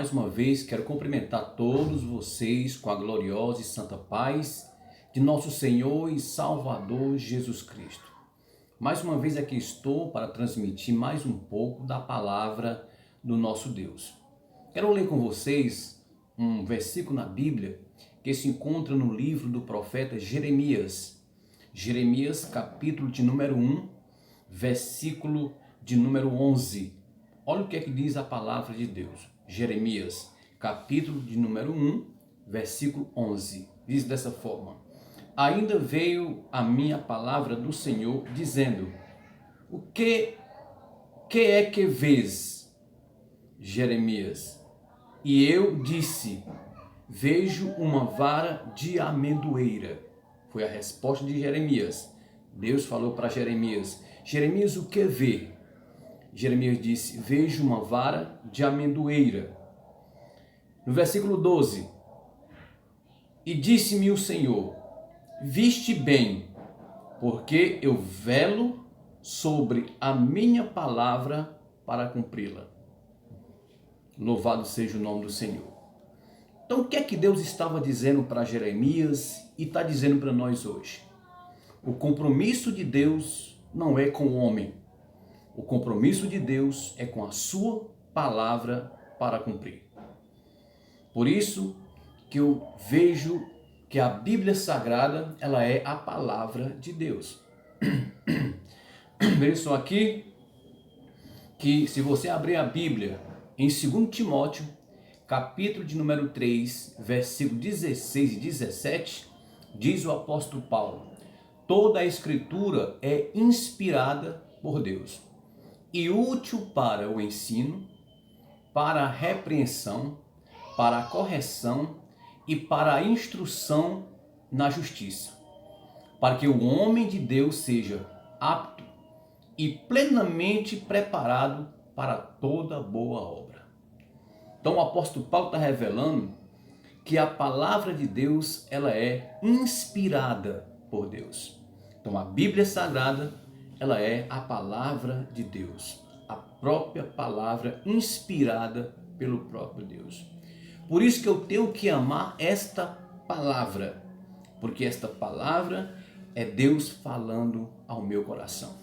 mais uma vez quero cumprimentar todos vocês com a gloriosa e santa paz de nosso Senhor e Salvador Jesus Cristo. Mais uma vez aqui estou para transmitir mais um pouco da palavra do nosso Deus. Quero ler com vocês um versículo na Bíblia que se encontra no livro do profeta Jeremias. Jeremias, capítulo de número 1, versículo de número 11. Olha o que é que diz a palavra de Deus. Jeremias, capítulo de número 1, versículo 11. Diz dessa forma: Ainda veio a minha palavra do Senhor, dizendo: O que é que vês, Jeremias? E eu disse: Vejo uma vara de amendoeira. Foi a resposta de Jeremias. Deus falou para Jeremias: Jeremias, o que vê? Jeremias disse: Vejo uma vara de amendoeira. No versículo 12: E disse-me o Senhor: Viste bem, porque eu velo sobre a minha palavra para cumpri-la. Louvado seja o nome do Senhor. Então, o que é que Deus estava dizendo para Jeremias e está dizendo para nós hoje? O compromisso de Deus não é com o homem. O compromisso de Deus é com a sua palavra para cumprir. Por isso que eu vejo que a Bíblia Sagrada, ela é a palavra de Deus. Veja só aqui que se você abrir a Bíblia em 2 Timóteo, capítulo de número 3, versículo 16 e 17, diz o apóstolo Paulo: Toda a escritura é inspirada por Deus e útil para o ensino, para a repreensão, para a correção e para a instrução na justiça, para que o homem de Deus seja apto e plenamente preparado para toda boa obra. Então o apóstolo Paulo está revelando que a palavra de Deus, ela é inspirada por Deus. Então a Bíblia Sagrada, ela é a palavra de Deus, a própria palavra inspirada pelo próprio Deus. Por isso que eu tenho que amar esta palavra, porque esta palavra é Deus falando ao meu coração.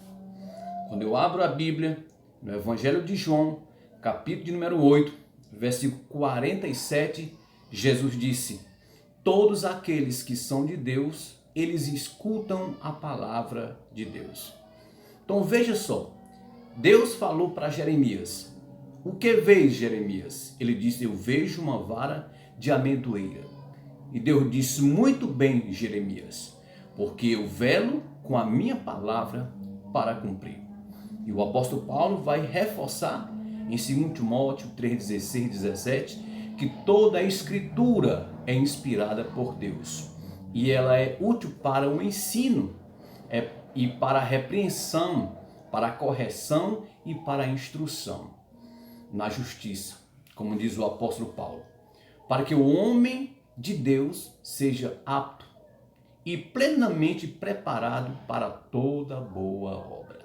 Quando eu abro a Bíblia, no Evangelho de João, capítulo de número 8, versículo 47, Jesus disse: Todos aqueles que são de Deus, eles escutam a palavra de Deus. Então veja só, Deus falou para Jeremias: O que vês, Jeremias? Ele disse: Eu vejo uma vara de amendoeira. E Deus disse: Muito bem, Jeremias, porque eu velo com a minha palavra para cumprir. E o apóstolo Paulo vai reforçar em 2 Timóteo 3,16 e 17 que toda a escritura é inspirada por Deus e ela é útil para o ensino, e para a repreensão, para a correção e para a instrução na justiça, como diz o apóstolo Paulo, para que o homem de Deus seja apto e plenamente preparado para toda boa obra.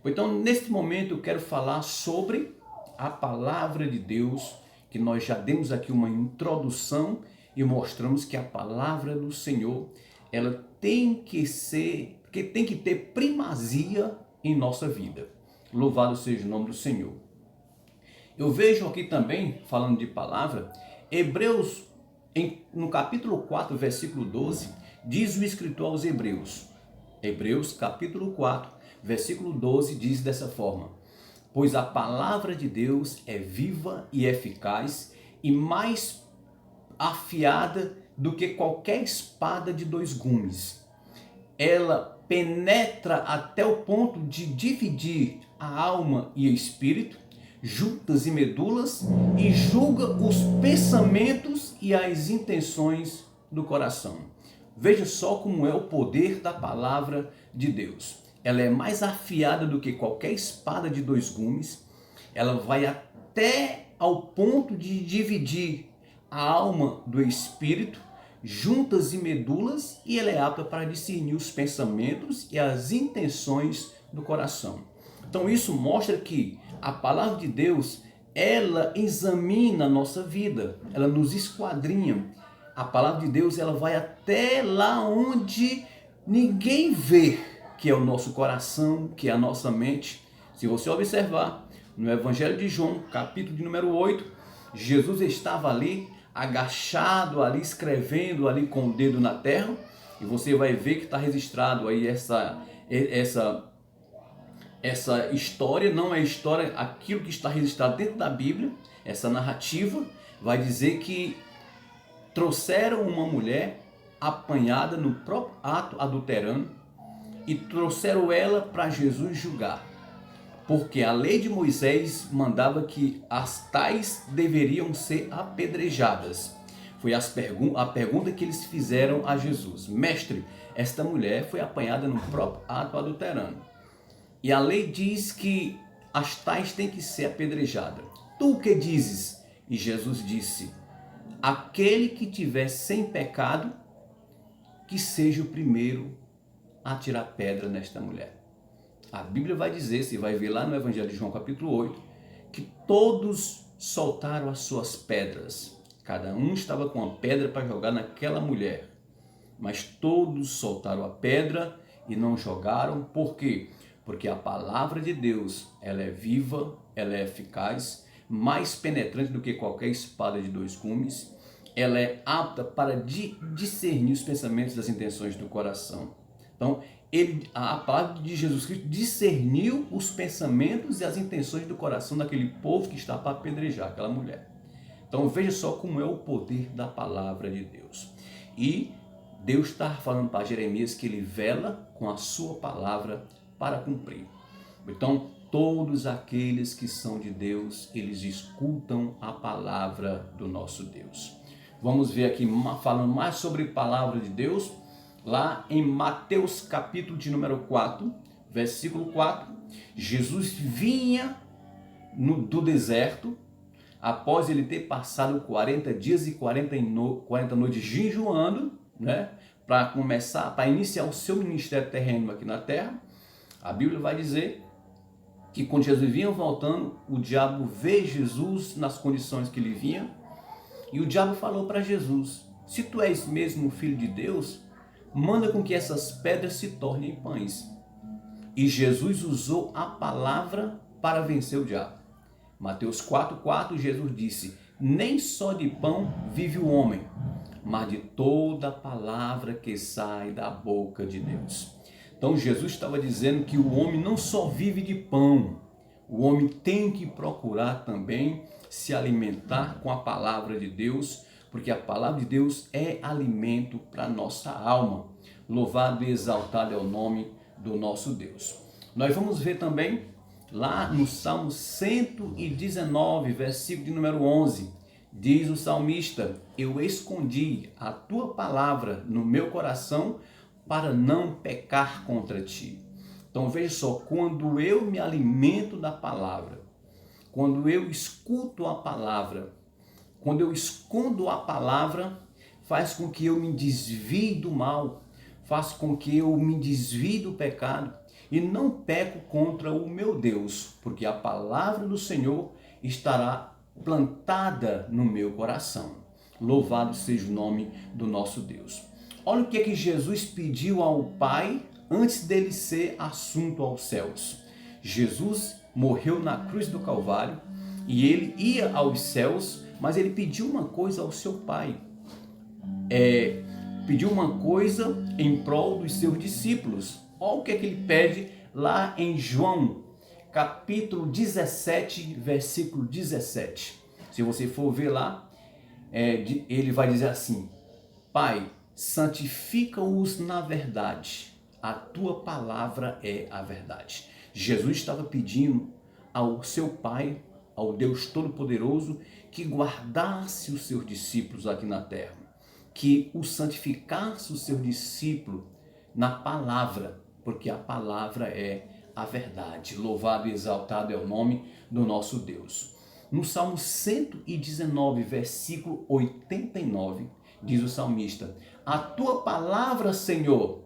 Então, neste momento eu quero falar sobre a palavra de Deus, que nós já demos aqui uma introdução e mostramos que a palavra do Senhor, ela tem que ter primazia em nossa vida. Louvado seja o nome do Senhor. Eu vejo aqui também, falando de palavra, Hebreus, no capítulo 4, versículo 12, diz o escritor aos Hebreus. Hebreus, capítulo 4, versículo 12, diz dessa forma: Pois a palavra de Deus é viva e eficaz e mais afiada do que qualquer espada de dois gumes. Ela penetra até o ponto de dividir a alma e o espírito, juntas e medulas, e julga os pensamentos e as intenções do coração. Veja só como é o poder da palavra de Deus. Ela é mais afiada do que qualquer espada de dois gumes. Ela vai até ao ponto de dividir a alma do espírito, juntas e medulas, e ela é apta para discernir os pensamentos e as intenções do coração. Então isso mostra que a palavra de Deus, ela examina a nossa vida, ela nos esquadrinha. A palavra de Deus, ela vai até lá onde ninguém vê, que é o nosso coração, que é a nossa mente. Se você observar no Evangelho de João, capítulo de número 8, Jesus estava ali, agachado ali, escrevendo ali com o dedo na terra, e você vai ver que está registrado aí essa história. Não é história, aquilo que está registrado dentro da Bíblia, essa narrativa vai dizer que trouxeram uma mulher apanhada no próprio ato adulterando e trouxeram ela para Jesus julgar, porque a lei de Moisés mandava que as tais deveriam ser apedrejadas. Foi a pergunta que eles fizeram a Jesus: mestre, esta mulher foi apanhada no próprio ato adulterando, e a lei diz que as tais têm que ser apedrejadas. Tu o que dizes? E Jesus disse: aquele que tiver sem pecado, que seja o primeiro a tirar pedra nesta mulher. A Bíblia vai dizer, você vai ver lá no Evangelho de João capítulo 8, que todos soltaram as suas pedras. Cada um estava com uma pedra para jogar naquela mulher. Mas todos soltaram a pedra e não jogaram. Por quê? Porque a palavra de Deus, ela é viva, ela é eficaz, mais penetrante do que qualquer espada de dois gumes. Ela é apta para discernir os pensamentos e as intenções do coração. Então, a palavra de Jesus Cristo discerniu os pensamentos e as intenções do coração daquele povo que está para apedrejar aquela mulher. Então, veja só como é o poder da palavra de Deus. E Deus está falando para Jeremias que ele vela com a sua palavra para cumprir. Então, todos aqueles que são de Deus, eles escutam a palavra do nosso Deus. Vamos ver aqui, falando mais sobre a palavra de Deus, lá em Mateus capítulo de número 4, versículo 4, Jesus vinha do deserto, após ele ter passado 40 dias e 40 noites jejuando, né, para iniciar o seu ministério terreno aqui na terra. A Bíblia vai dizer que quando Jesus vinha voltando, o diabo vê Jesus nas condições que ele vinha, e o diabo falou para Jesus: se tu és mesmo filho de Deus, manda com que essas pedras se tornem pães. E Jesus usou a palavra para vencer o diabo. Mateus 4,4, Jesus disse: nem só de pão vive o homem, mas de toda a palavra que sai da boca de Deus. Então Jesus estava dizendo que o homem não só vive de pão, o homem tem que procurar também se alimentar com a palavra de Deus, porque a palavra de Deus é alimento para a nossa alma. Louvado e exaltado é o nome do nosso Deus. Nós vamos ver também lá no Salmo 119, versículo de número 11, diz o salmista: eu escondi a tua palavra no meu coração para não pecar contra ti. Então veja só, quando eu me alimento da palavra, quando eu escuto a palavra, quando eu escondo a palavra, faz com que eu me desvie do mal, faz com que eu me desvie do pecado e não peco contra o meu Deus, porque a palavra do Senhor estará plantada no meu coração. Louvado seja o nome do nosso Deus. Olha o que é que Jesus pediu ao Pai antes dele ser assunto aos céus. Jesus morreu na cruz do Calvário e ele ia aos céus, mas ele pediu uma coisa ao seu Pai. Pediu uma coisa em prol dos seus discípulos. Olha o que é que ele pede lá em João, capítulo 17, versículo 17. Se você for ver lá, ele vai dizer assim: Pai, santifica-os na verdade, a tua palavra é a verdade. Jesus estava pedindo ao seu Pai, ao Deus Todo-Poderoso, que guardasse os seus discípulos aqui na terra, que o santificasse o seu discípulo na palavra, porque a palavra é a verdade. Louvado e exaltado é o nome do nosso Deus. No Salmo 119, versículo 89, diz o salmista: a tua palavra, Senhor,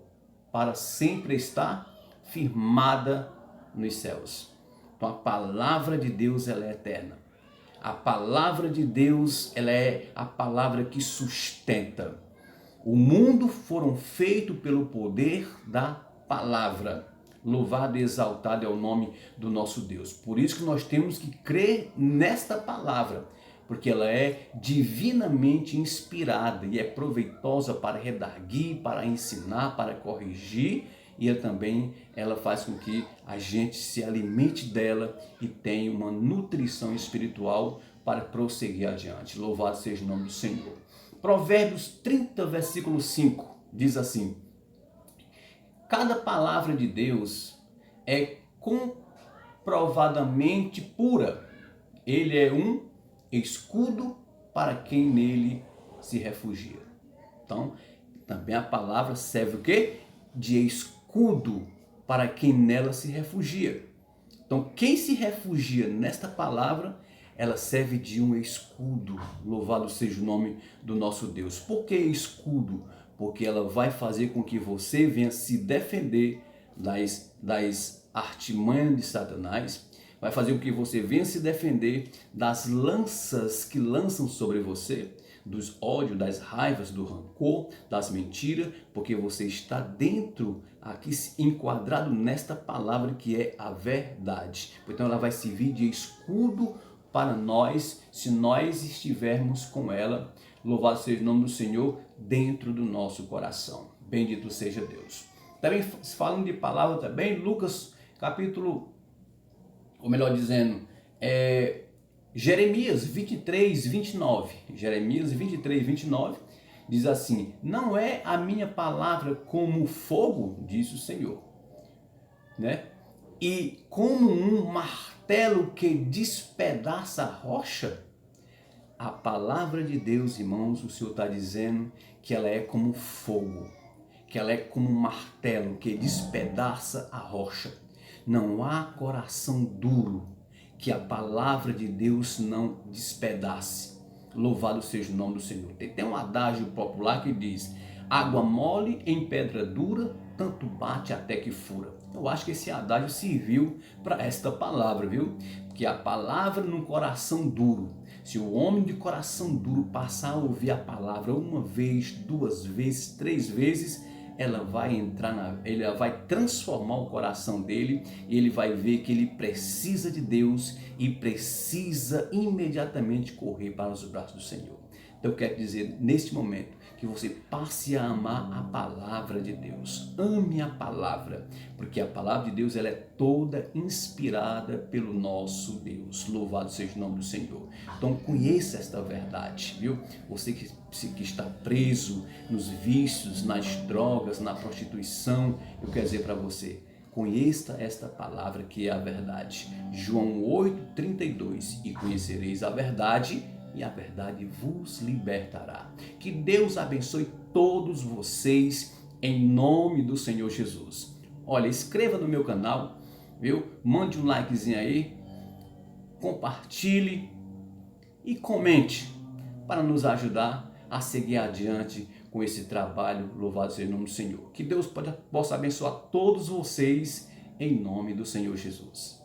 para sempre está firmada nos céus. Então a palavra de Deus, ela é eterna. A palavra de Deus, ela é a palavra que sustenta. O mundo foram feitos pelo poder da palavra. Louvado e exaltado é o nome do nosso Deus. Por isso que nós temos que crer nesta palavra, porque ela é divinamente inspirada e é proveitosa para redarguir, para ensinar, para corrigir, e ela faz com que a gente se alimente dela e tenha uma nutrição espiritual para prosseguir adiante. Louvado seja o nome do Senhor. Provérbios 30, versículo 5, diz assim: cada palavra de Deus é comprovadamente pura. Ele é um escudo para quem nele se refugia. Então, também a palavra serve o quê? De escudo para quem nela se refugia. Então, quem se refugia nesta palavra, ela serve de um escudo. Louvado seja o nome do nosso Deus. Por que escudo? Porque ela vai fazer com que você venha se defender das artimanhas de Satanás, vai fazer com que você venha se defender das lanças que lançam sobre você, dos ódios, das raivas, do rancor, das mentiras, porque você está dentro, aqui enquadrado nesta palavra que é a verdade. Então ela vai servir de escudo para nós, se nós estivermos com ela, louvado seja o nome do Senhor, dentro do nosso coração. Bendito seja Deus. Também falando de palavra também, Lucas capítulo, ou melhor dizendo, Jeremias 23, 29. Jeremias 23, 29 diz assim: não é a minha palavra como fogo, diz o Senhor, né? E como um martelo que despedaça a rocha? A palavra de Deus, irmãos, o Senhor está dizendo que ela é como fogo, que ela é como um martelo que despedaça a rocha. Não há coração duro que a palavra de Deus não despedace. Louvado seja o nome do Senhor. Tem um adágio popular que diz: água mole em pedra dura, tanto bate até que fura. Eu acho que esse adágio serviu para esta palavra, viu? Que a palavra num coração duro, se o homem de coração duro passar a ouvir a palavra uma vez, duas vezes, três vezes, ela vai ela vai transformar o coração dele, e ele vai ver que ele precisa de Deus e precisa imediatamente correr para os braços do Senhor. Então eu quero dizer neste momento que você passe a amar a palavra de Deus. Ame a palavra, porque a palavra de Deus ela é toda inspirada pelo nosso Deus. Louvado seja o nome do Senhor. Então conheça esta verdade, viu? Você que está preso nos vícios, nas drogas, na prostituição, eu quero dizer para você: conheça esta palavra que é a verdade. João 8:32, e conhecereis a verdade, e a verdade vos libertará. Que Deus abençoe todos vocês em nome do Senhor Jesus. Olha, inscreva no meu canal, viu? Mande um likezinho aí, compartilhe e comente para nos ajudar a seguir adiante com esse trabalho. Louvado seja o nome do Senhor. Que Deus possa abençoar todos vocês em nome do Senhor Jesus.